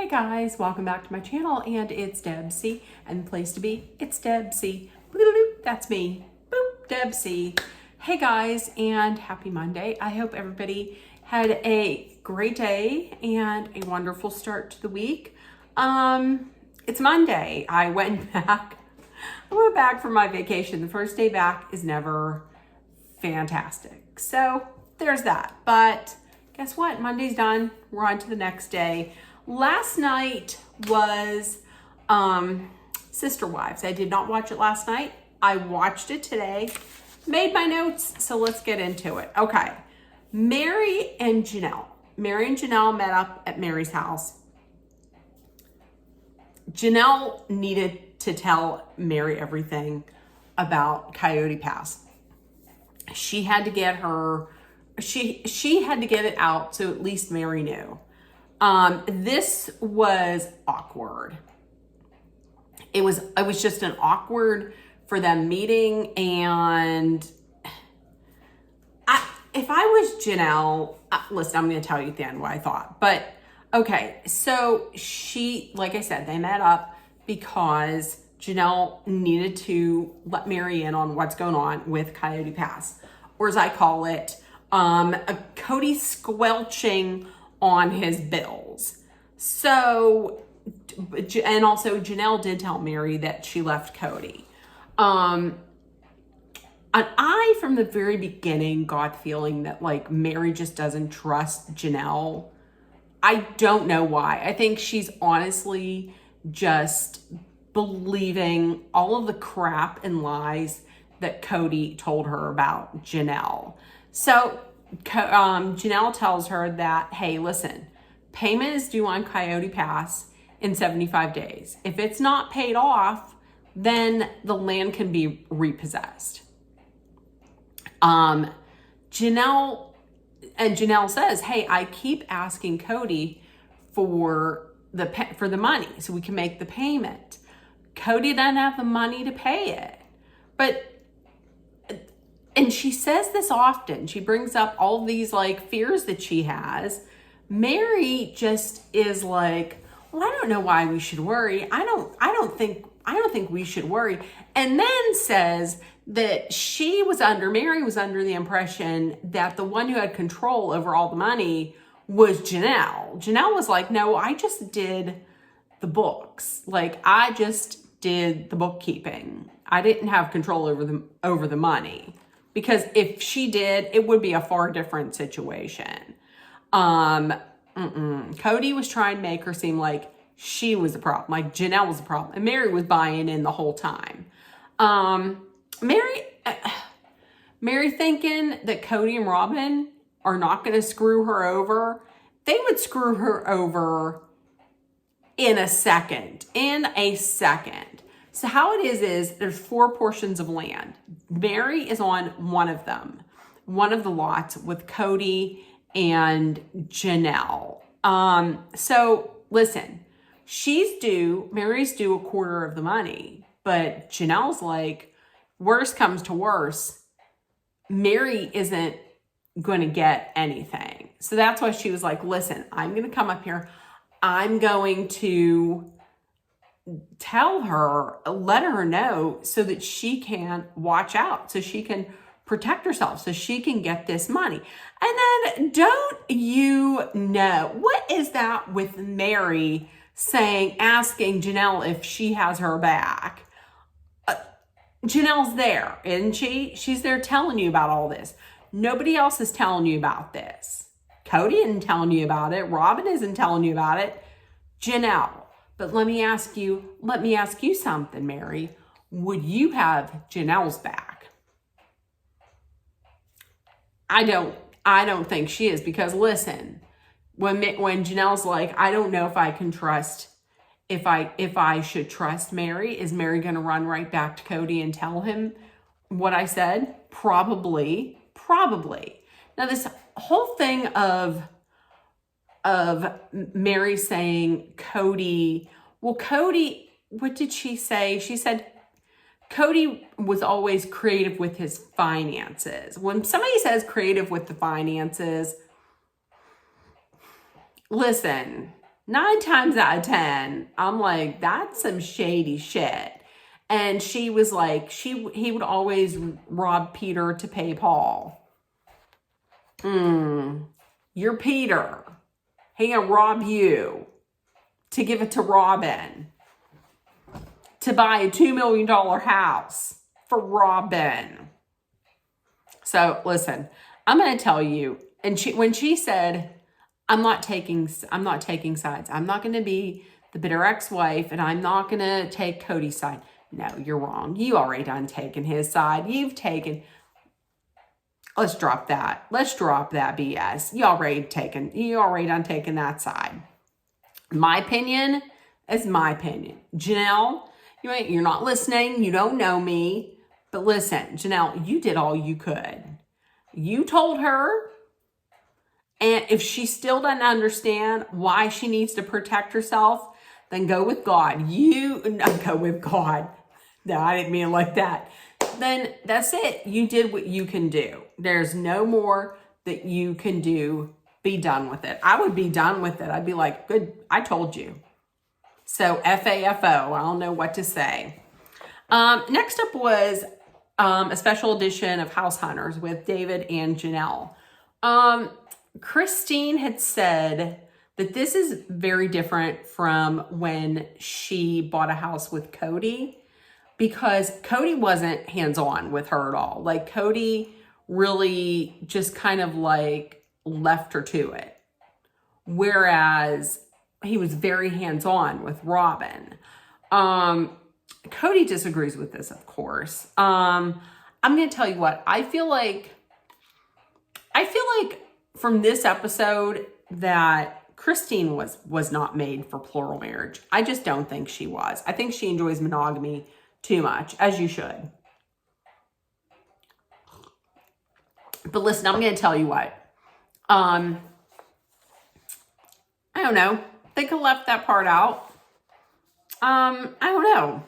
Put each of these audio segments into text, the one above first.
Hey guys, welcome back to my channel, and it's Debsy, and the place to be, it's Debsy. Boop, that's me. Boop, Debsy. Hey guys, and happy Monday. I hope everybody had a great day and a wonderful start to the week. It's Monday. I went back from my vacation. The first day back is never fantastic. So there's that. But guess what? Monday's done. We're on to the next day. Last night was Sister Wives. I did not watch it last night. I watched it today. Made my notes, so let's get into it. Okay. Mary and Janelle. Mary and Janelle met up at Mary's house. Janelle needed to tell Mary everything about Coyote Pass. She had to get she had to get it out so at least Mary knew. This was awkward. It was just an awkward for them meeting, and if I was Janelle, listen, I'm going to tell you at the end what I thought, but okay. So like I said, they met up because Janelle needed to let Mary in on what's going on with Coyote Pass, or as I call it, Cody squelching on his bills. So, and also Janelle did tell Mary that she left Cody. And I, from the very beginning, got the feeling that like Mary just doesn't trust Janelle. I don't know why. I think she's honestly just believing all of the crap and lies that Cody told her about Janelle. So Janelle tells her that, hey, listen, payment is due on Coyote Pass in 75 days. If it's not paid off, then the land can be repossessed. Janelle says, hey, I keep asking Cody for the money so we can make the payment. Cody doesn't have the money to pay it. And she says this often. She brings up all these like fears that she has. Mary just is like, well, I don't know why we should worry. I don't think we should worry. And then says that Mary was under the impression that the one who had control over all the money was Janelle. Janelle was like, no, I just did the books. Like, I just did the bookkeeping. I didn't have control over the money. Because if she did, it would be a far different situation. Cody was trying to make her seem like she was the problem, like Janelle was the problem, and Mary was buying in the whole time. Mary thinking that Cody and Robin are not going to screw her over. They would screw her over in a second. So how it is there's 4 portions of land. Mary is on one of them, one of the lots with Cody and Janelle. So listen, Mary's due a quarter of the money, but Janelle's like, worst comes to worst, Mary isn't going to get anything. So that's why she was like, listen, I'm going to come up here. I'm going to let her know so that she can watch out, so she can protect herself, so she can get this money. And then don't you know, what is that with Mary asking Janelle if she has her back? Janelle's there, isn't she? She's there telling you about all this. Nobody else is telling you about this. Cody isn't telling you about it. Robin isn't telling you about it. Janelle. But let me ask you something, Mary. Would you have Janelle's back? I don't think she is, because listen, when Janelle's like, I don't know if I can trust, if I should trust Mary, is Mary going to run right back to Cody and tell him what I said? Probably. Now this whole thing of Mary saying Cody, what did she say? She said Cody was always creative with his finances. When somebody says creative with the finances, listen, 9 times out of 10, I'm like, that's some shady shit. And she was like, he would always rob Peter to pay Paul. You're Peter. He gonna rob you to give it to Robin to buy a $2 million house for Robin. So listen, I'm gonna tell you. And when she said, I'm not taking sides. I'm not gonna be the bitter ex-wife, and I'm not gonna take Cody's side. No, you're wrong. You already done taken his side. Let's drop that. Let's drop that BS. You already done taken that side. My opinion is my opinion. Janelle, you're not listening. You don't know me. But listen, Janelle, you did all you could. You told her, and if she still doesn't understand why she needs to protect herself, then go with God. Go with God. No, I didn't mean it like that. Then that's it. You did what you can do. There's no more that you can do. Be done with it. I would be done with it. I'd be like, good, I told you. So FAFO, I don't know what to say. Next up was a special edition of House Hunters with David and Janelle. Christine had said that this is very different from when she bought a house with Cody, because Cody wasn't hands-on with her at all. Like, Cody really just kind of like left her to it. Whereas he was very hands-on with Robin. Cody disagrees with this, of course. I'm going to tell you what, I feel like from this episode that Christine was not made for plural marriage. I just don't think she was. I think she enjoys monogamy too much, as you should. But listen, I'm going to tell you what. I don't know. They could have left that part out. I don't know.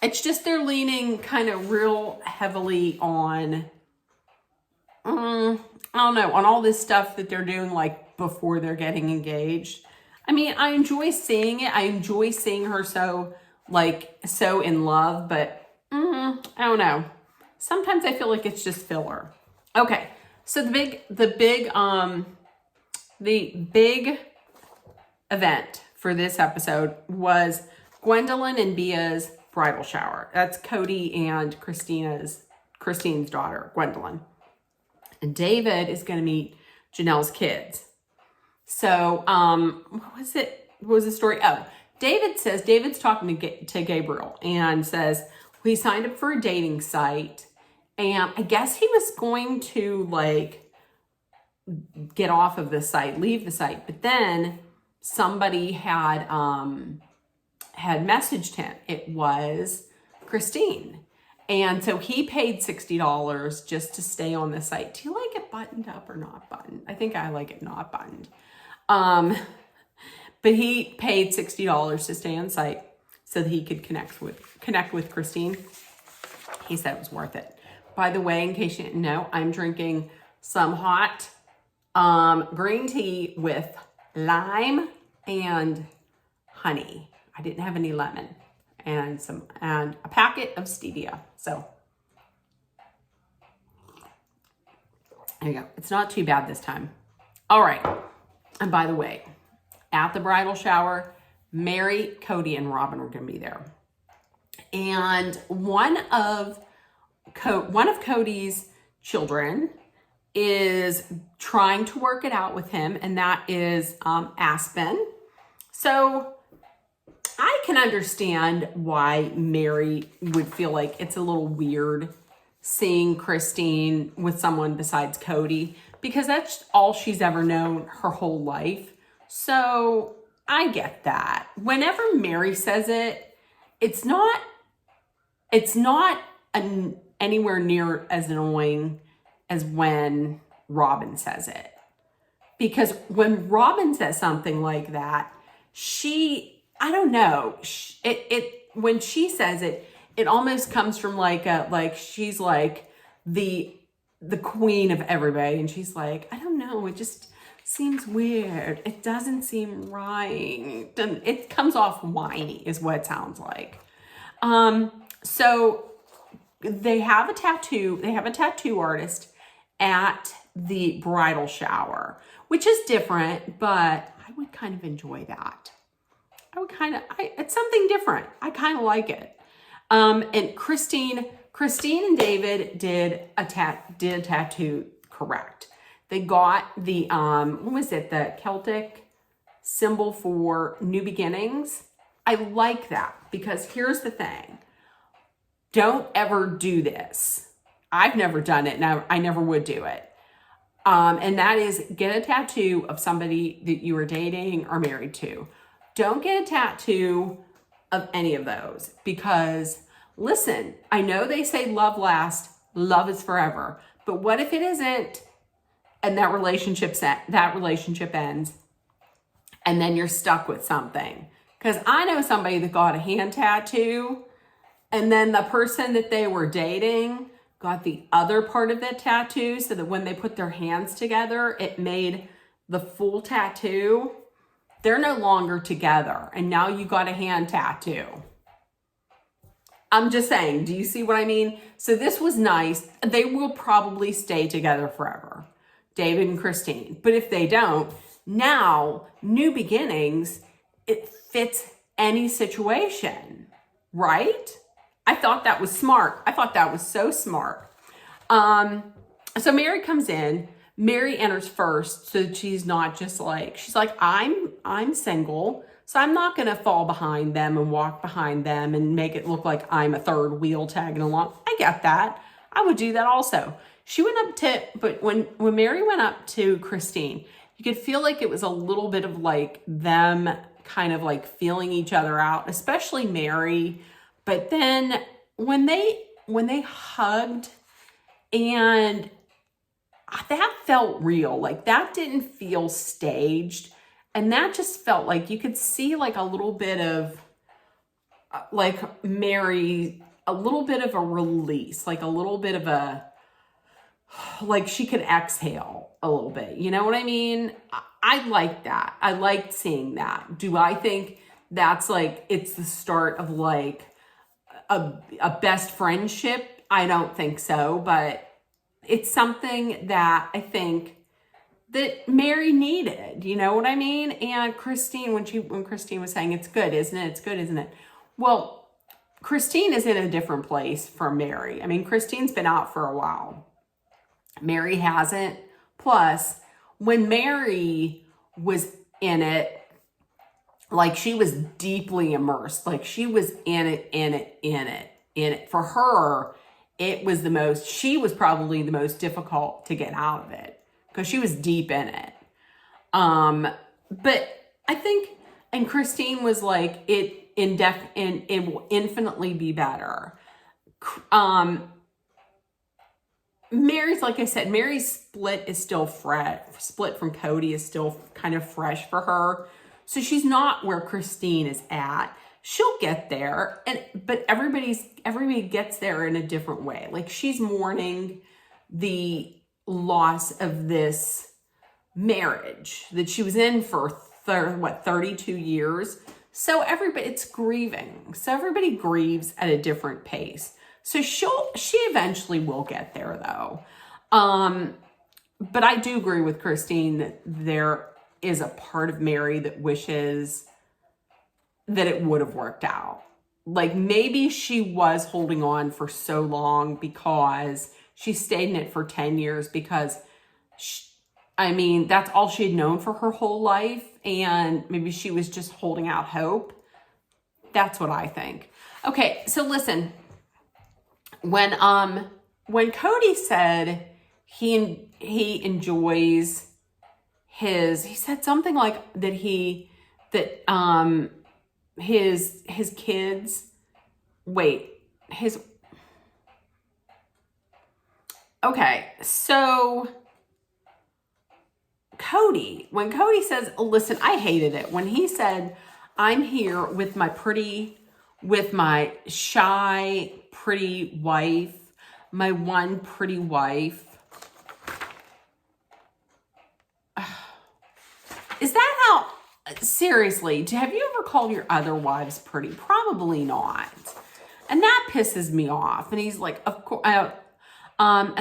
It's just they're leaning kind of real heavily on, I don't know, on all this stuff that they're doing like before they're getting engaged. I mean, I enjoy seeing it. I enjoy seeing her so in love, but I don't know. Sometimes I feel like it's just filler. Okay, so the big event for this episode was Gwendolyn and Bia's bridal shower. That's Cody and Christine's daughter, Gwendolyn. And David is going to meet Janelle's kids. So, what was the story? Oh, David's talking to Gabriel and says, he signed up for a dating site. And I guess he was going to like get off of the site, leave the site. But then somebody had messaged him. It was Christine. And so he paid $60 just to stay on the site. Do you like it buttoned up or not buttoned? I think I like it not buttoned. But he paid $60 to stay on site so that he could connect with Christine. He said it was worth it. By the way, in case you didn't know, I'm drinking some hot green tea with lime and honey. I didn't have any lemon, and a packet of stevia. So there you go. It's not too bad this time. All right. And by the way, at the bridal shower, Mary, Cody, and Robin were going to be there. And one of Cody's children is trying to work it out with him, and that is Aspen. So I can understand why Mary would feel like it's a little weird seeing Christine with someone besides Cody, because that's all she's ever known her whole life. So I get that. Whenever Mary says it, it's not anywhere near as annoying as when Robin says it. Because when Robin says something like that, I don't know, when she says it, it almost comes from like she's like the queen of everybody. And she's like, I don't know, it just, seems weird. It doesn't seem right. And it comes off whiny is what it sounds like. So they have a tattoo artist at the bridal shower, which is different, but I would kind of enjoy that. It's something different. I kind of like it. And Christine and David did a tattoo correct. They got the, what was it? The Celtic symbol for new beginnings. I like that because here's the thing. Don't ever do this. I've never done it. Now I never would do it. And that is get a tattoo of somebody that you are dating or married to. Don't get a tattoo of any of those because listen, I know they say love lasts, love is forever, but what if it isn't? And that relationship ends and then you're stuck with something. Because I know somebody that got a hand tattoo and then the person that they were dating got the other part of that tattoo so that when they put their hands together, it made the full tattoo. They're no longer together and now you got a hand tattoo. I'm just saying, do you see what I mean? So this was nice. They will probably stay together forever, David and Christine. But if they don't, now new beginnings, it fits any situation, right? I thought that was smart. I thought that was so smart. So Mary comes in. Mary enters first so that she's not just like, she's like, I'm single, so I'm not going to fall behind them and walk behind them and make it look like I'm a third wheel tagging along. I get that. I would do that also. She went up to, but when Mary went up to Christine, you could feel like it was a little bit of like them kind of like feeling each other out, especially Mary. But then when they hugged, and that felt real. Like that didn't feel staged. And that just felt like you could see like a little bit of like Mary, a little bit of a release, like a little bit of a, like she could exhale a little bit. You know what I mean? I like that. I liked seeing that. Do I think that's like, it's the start of like a best friendship? I don't think so, but it's something that I think that Mary needed, you know what I mean? And Christine, when Christine was saying, it's good, isn't it? It's good, isn't it? Well, Christine is in a different place from Mary. I mean, Christine's been out for a while. Mary hasn't. Plus, when Mary was in it, like she was deeply immersed, like she was in it. For her, she was probably the most difficult to get out of it because she was deep in it. But I think, and Christine was like, it will infinitely be better. Mary's, like I said, Mary's split from Cody is still kind of fresh for her. So she's not where Christine is at. She'll get there, but everybody gets there in a different way. Like she's mourning the loss of this marriage that she was in for 32 years. So it's grieving. So everybody grieves at a different pace. So she eventually will get there though. But I do agree with Christine that there is a part of Mary that wishes that it would have worked out. Like maybe she was holding on for so long because she stayed in it for 10 years because that's all she had known for her whole life. And maybe she was just holding out hope. That's what I think. Okay. So listen, when Cody said he enjoys he said something like that his kids, okay, so when Cody says, listen, I hated it. When he said, I'm here with my shy, pretty wife, my one pretty wife. Is that how, seriously, have you ever called your other wives pretty? Probably not. And that pisses me off. And he's like, of course, and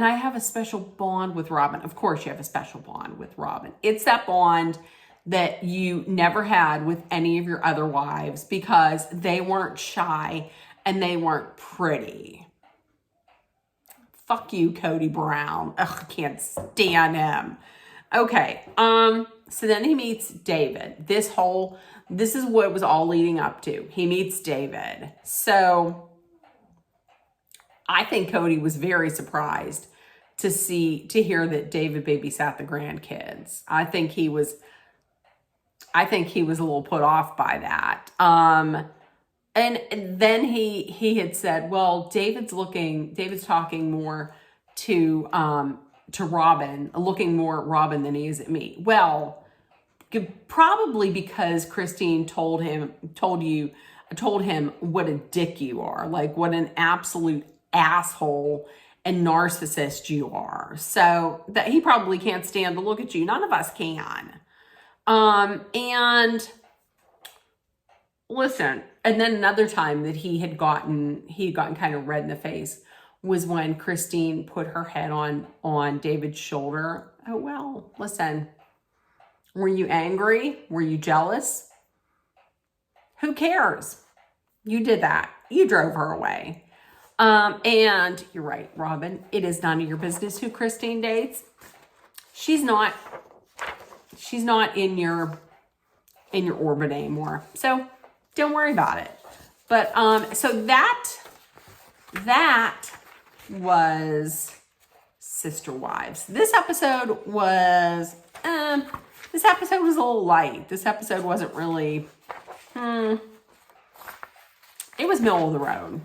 I have a special bond with Robin. Of course you have a special bond with Robin. It's that bond that you never had with any of your other wives because they weren't shy and they weren't pretty. Fuck you, Cody Brown. Ugh, I can't stand him. Okay, so then he meets David. This is what it was all leading up to. He meets David. So I think Cody was very surprised to hear that David babysat the grandkids. I think he was a little put off by that. And then he had said, well, David's talking more to Robin, looking more at Robin than he is at me. Well, probably because Christine told him what a dick you are, like what an absolute asshole and narcissist you are. So that he probably can't stand to look at you. None of us can. And listen, and then another time that he had gotten kind of red in the face was when Christine put her head on David's shoulder. Oh, well, listen, were you angry? Were you jealous? Who cares? You did that. You drove her away. And you're right, Robin, it is none of your business who Christine dates. She's not in your orbit anymore. So don't worry about it. But, so that was Sister Wives. This episode was a little light. This episode wasn't really, it was middle of the road.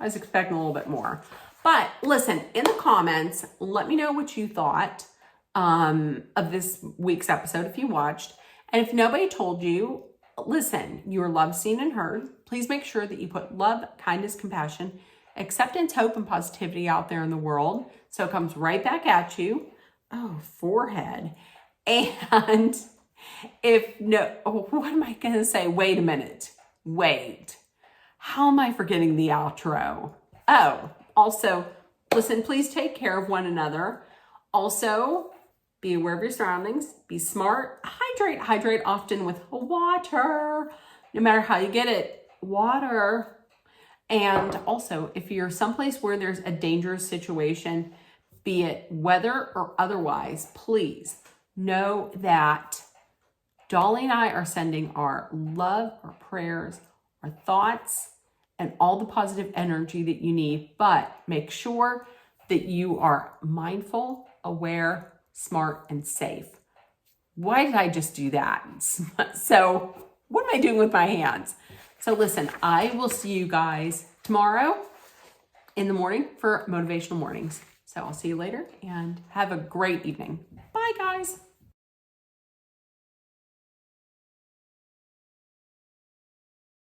I was expecting a little bit more. But listen, in the comments, let me know what you thought of this week's episode if you watched. And if nobody told you, listen, you are loved, seen, and heard. Please make sure that you put love, kindness, compassion, acceptance, hope, and positivity out there in the world. So it comes right back at you. Oh, forehead. And what am I going to say? Wait a minute. Wait. How am I forgetting the outro? Oh, also, listen, please take care of one another. Also, be aware of your surroundings. Be smart. Hydrate often with water. No matter how you get it, water. And also, if you're someplace where there's a dangerous situation, be it weather or otherwise, please know that Dolly and I are sending our love, our prayers, our thoughts, and all the positive energy that you need. But make sure that you are mindful, aware, smart, and safe. Why did I just do that? So what am I doing with my hands? So listen, I will see you guys tomorrow in the morning for Motivational Mornings. So I'll see you later and have a great evening. Bye, guys.